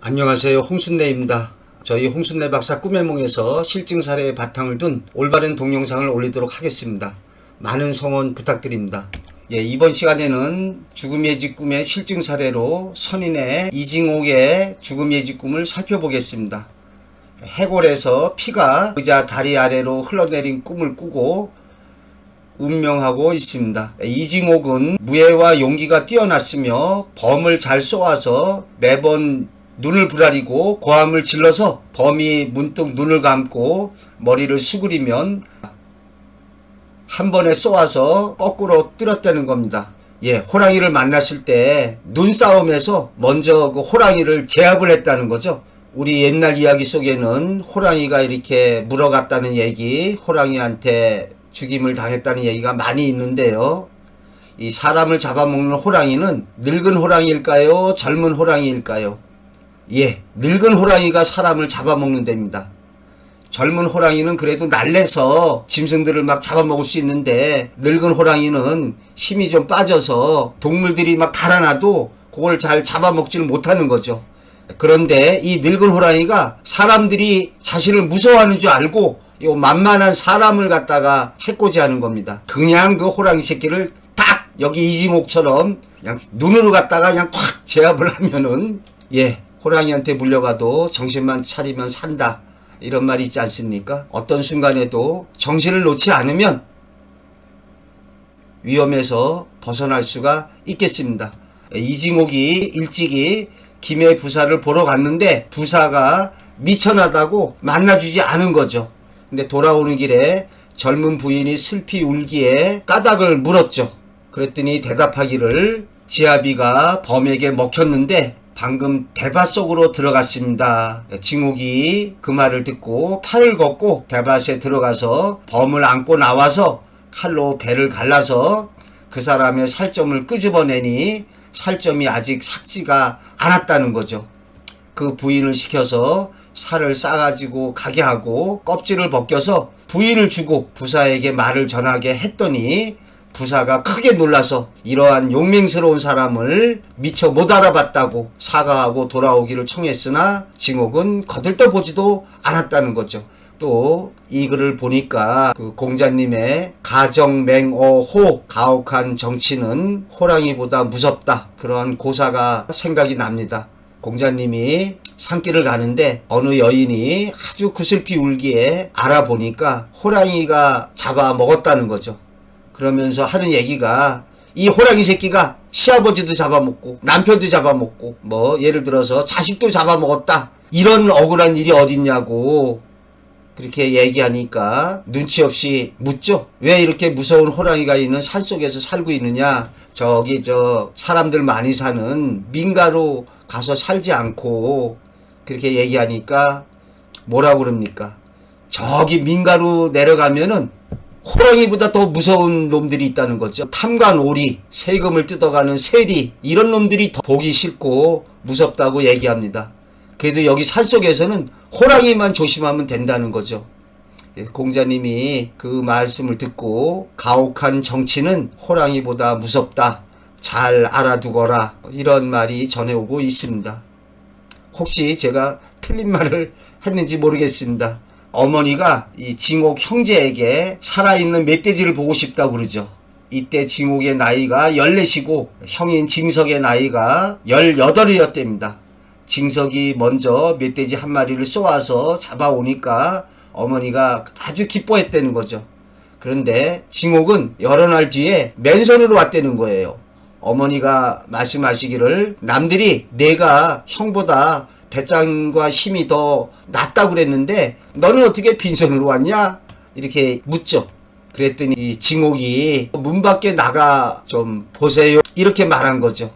안녕하세요. 홍순례입니다. 저희 홍순례 박사 꿈의 몽에서 실증 사례의 바탕을 둔 올바른 동영상을 올리도록 하겠습니다. 많은 성원 부탁드립니다. 이번 시간에는 죽음 예지 꿈의 실증 사례로 선인의 이징옥의 죽음 예지 꿈을 살펴보겠습니다. 해골에서 피가 의자 다리 아래로 흘러내린 꿈을 꾸고 운명하고 있습니다. 이징옥은 무예와 용기가 뛰어났으며 범을 잘 쏘아서 매번 눈을 부라리고 고함을 질러서 범이 문득 눈을 감고 머리를 수그리면 한 번에 쏘아서 거꾸로 때렸다는 겁니다. 호랑이를 만났을 때 눈싸움에서 먼저 그 호랑이를 제압을 했다는 거죠. 우리 옛날 이야기 속에는 호랑이가 이렇게 물어갔다는 얘기, 호랑이한테 죽임을 당했다는 얘기가 많이 있는데요. 이 사람을 잡아먹는 호랑이는 늙은 호랑이일까요? 젊은 호랑이일까요? 늙은 호랑이가 사람을 잡아먹는 데입니다. 젊은 호랑이는 그래도 날래서 짐승들을 막 잡아먹을 수 있는데 늙은 호랑이는 힘이 좀 빠져서 동물들이 막 달아나도 그걸 잘 잡아먹지를 못하는 거죠. 그런데 이 늙은 호랑이가 사람들이 자신을 무서워하는 줄 알고 요 만만한 사람을 갖다가 해코지하는 겁니다. 그냥 그 호랑이 새끼를 딱 여기 이징옥처럼 그냥 눈으로 갖다가 그냥 콱 제압을 하면은 호랑이한테 물려가도 정신만 차리면 산다, 이런 말이 있지 않습니까? 어떤 순간에도 정신을 놓지 않으면 위험에서 벗어날 수가 있겠습니다. 이징옥이 일찍이 김해 부사를 보러 갔는데 부사가 미천하다고 만나주지 않은 거죠. 근데 돌아오는 길에 젊은 부인이 슬피 울기에 까닭을 물었죠. 그랬더니 대답하기를 지아비가 범에게 먹혔는데 방금 대밭 속으로 들어갔습니다. 징옥이 그 말을 듣고 팔을 걷고 대밭에 들어가서 범을 안고 나와서 칼로 배를 갈라서 그 사람의 살점을 끄집어내니 살점이 아직 삭지가 않았다는 거죠. 그 부인을 시켜서 살을 싸가지고 가게 하고 껍질을 벗겨서 부인을 주고 부사에게 말을 전하게 했더니 부사가 크게 놀라서 이러한 용맹스러운 사람을 미처 못 알아봤다고 사과하고 돌아오기를 청했으나 징옥은 거들떠보지도 않았다는 거죠. 또 이 글을 보니까 그 공자님의 가정맹어호, 가혹한 정치는 호랑이보다 무섭다, 그러한 고사가 생각이 납니다. 공자님이 산길을 가는데 어느 여인이 아주 구슬피 울기에 알아보니까 호랑이가 잡아먹었다는 거죠. 그러면서 하는 얘기가 이 호랑이 새끼가 시아버지도 잡아먹고 남편도 잡아먹고 뭐 예를 들어서 자식도 잡아먹었다, 이런 억울한 일이 어딨냐고 그렇게 얘기하니까 눈치 없이 묻죠. 왜 이렇게 무서운 호랑이가 있는 산속에서 살고 있느냐, 저기 사람들 많이 사는 민가로 가서 살지 않고, 그렇게 얘기하니까 뭐라고 그럽니까? 저기 민가로 내려가면은 호랑이보다 더 무서운 놈들이 있다는 거죠. 탐관오리, 세금을 뜯어가는 세리, 이런 놈들이 더 보기 싫고 무섭다고 얘기합니다. 그래도 여기 산속에서는 호랑이만 조심하면 된다는 거죠. 공자님이 그 말씀을 듣고 가혹한 정치는 호랑이보다 무섭다, 잘 알아두거라, 이런 말이 전해오고 있습니다. 혹시 제가 틀린 말을 했는지 모르겠습니다. 어머니가 이 징옥 형제에게 살아있는 멧돼지를 보고 싶다고 그러죠. 이때 징옥의 나이가 14이고 형인 징석의 나이가 18이었답니다. 징석이 먼저 멧돼지 한 마리를 쏘아서 잡아오니까 어머니가 아주 기뻐했다는 거죠. 그런데 징옥은 여러 날 뒤에 맨손으로 왔다는 거예요. 어머니가 말씀하시기를 남들이 내가 형보다 배짱과 힘이 더 낫다고 그랬는데 너는 어떻게 빈손으로 왔냐? 이렇게 묻죠. 그랬더니 이 징옥이 문 밖에 나가 좀 보세요, 이렇게 말한 거죠.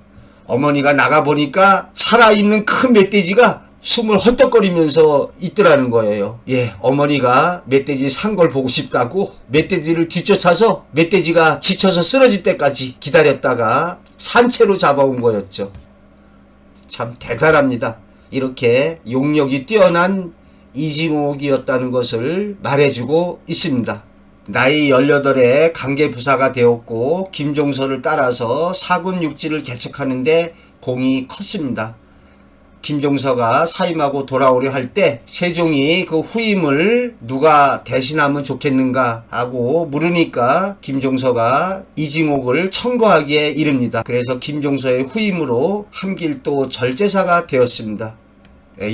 어머니가 나가보니까 살아있는 큰 멧돼지가 숨을 헐떡거리면서 있더라는 거예요. 어머니가 멧돼지 산 걸 보고 싶다고 멧돼지를 뒤쫓아서 멧돼지가 지쳐서 쓰러질 때까지 기다렸다가 산채로 잡아온 거였죠. 참 대단합니다. 이렇게 용력이 뛰어난 이징옥이었다는 것을 말해주고 있습니다. 나이 18에 강계부사가 되었고 김종서를 따라서 사군 육지를 개척하는데 공이 컸습니다. 김종서가 사임하고 돌아오려 할 때 세종이 그 후임을 누가 대신하면 좋겠는가 하고 물으니까 김종서가 이징옥을 청거하기에 이릅니다. 그래서 김종서의 후임으로 함길도 절제사가 되었습니다.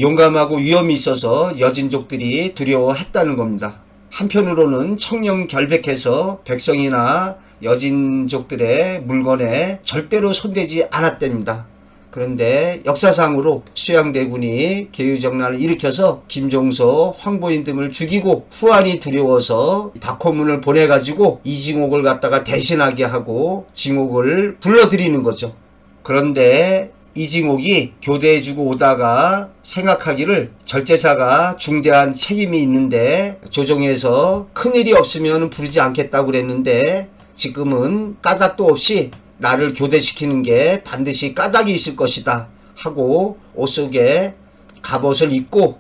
용감하고 위험이 있어서 여진족들이 두려워했다는 겁니다. 한편으로는 청렴결백해서 백성이나 여진족들의 물건에 절대로 손대지 않았답니다. 그런데 역사상으로 수양대군이 계유정난을 일으켜서 김종서, 황보인 등을 죽이고 후한이 두려워서 박호문을 보내가지고 이징옥을 갖다가 대신하게 하고 징옥을 불러들이는 거죠. 그런데 이징옥이 교대해주고 오다가 생각하기를 절제사가 중대한 책임이 있는데 조정에서 큰일이 없으면 부르지 않겠다고 그랬는데 지금은 까닭도 없이 나를 교대시키는 게 반드시 까닭이 있을 것이다 하고 옷 속에 갑옷을 입고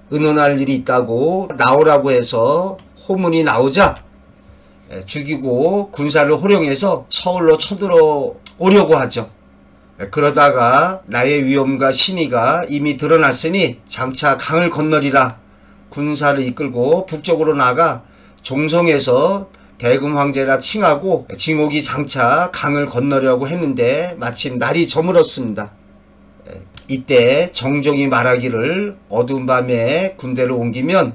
의논할 일이 있다고 나오라고 해서 호문이 나오자 죽이고 군사를 호령해서 서울로 쳐들어오려고 하죠. 그러다가 나의 위엄과 신의가 이미 드러났으니 장차 강을 건너리라. 군사를 이끌고 북쪽으로 나가 종성에서 대금 황제라 칭하고 징옥이 장차 강을 건너려고 했는데 마침 날이 저물었습니다. 이때 정종이 말하기를 어두운 밤에 군대를 옮기면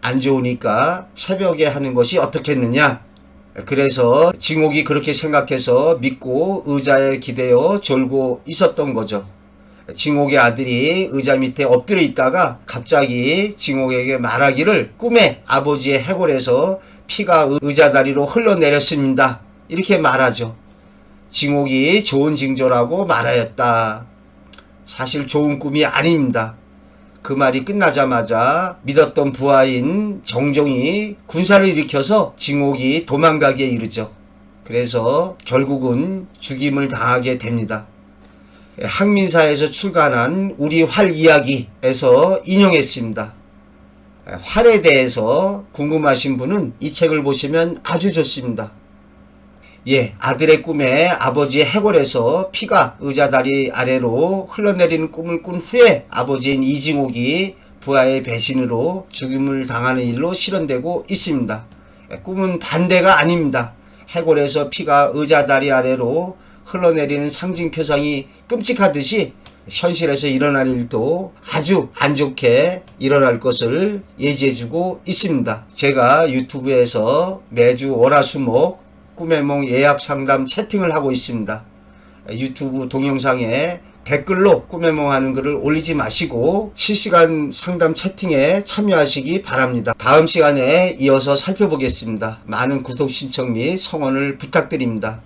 안 좋으니까 새벽에 하는 것이 어떻겠느냐. 그래서 징옥이 그렇게 생각해서 믿고 의자에 기대어 졸고 있었던 거죠. 징옥의 아들이 의자 밑에 엎드려 있다가 갑자기 징옥에게 말하기를 꿈에 아버지의 해골에서 피가 의자 다리로 흘러내렸습니다. 이렇게 말하죠. 징옥이 좋은 징조라고 말하였다. 사실 좋은 꿈이 아닙니다. 그 말이 끝나자마자 믿었던 부하인 정종이 군사를 일으켜서 징옥이 도망가기에 이르죠. 그래서 결국은 죽임을 당하게 됩니다. 항민사에서 출간한 우리 활 이야기에서 인용했습니다. 활에 대해서 궁금하신 분은 이 책을 보시면 아주 좋습니다. 아들의 꿈에 아버지의 해골에서 피가 의자 다리 아래로 흘러내리는 꿈을 꾼 후에 아버지인 이징옥이 부하의 배신으로 죽임을 당하는 일로 실현되고 있습니다. 꿈은 반대가 아닙니다. 해골에서 피가 의자 다리 아래로 흘러내리는 상징표상이 끔찍하듯이 현실에서 일어날 일도 아주 안 좋게 일어날 것을 예지해주고 있습니다. 제가 유튜브에서 매주 월화수목 꿈의 몽 예약 상담 채팅을 하고 있습니다. 유튜브 동영상에 댓글로 꿈의 몽 하는 글을 올리지 마시고 실시간 상담 채팅에 참여하시기 바랍니다. 다음 시간에 이어서 살펴보겠습니다. 많은 구독 신청 및 성원을 부탁드립니다.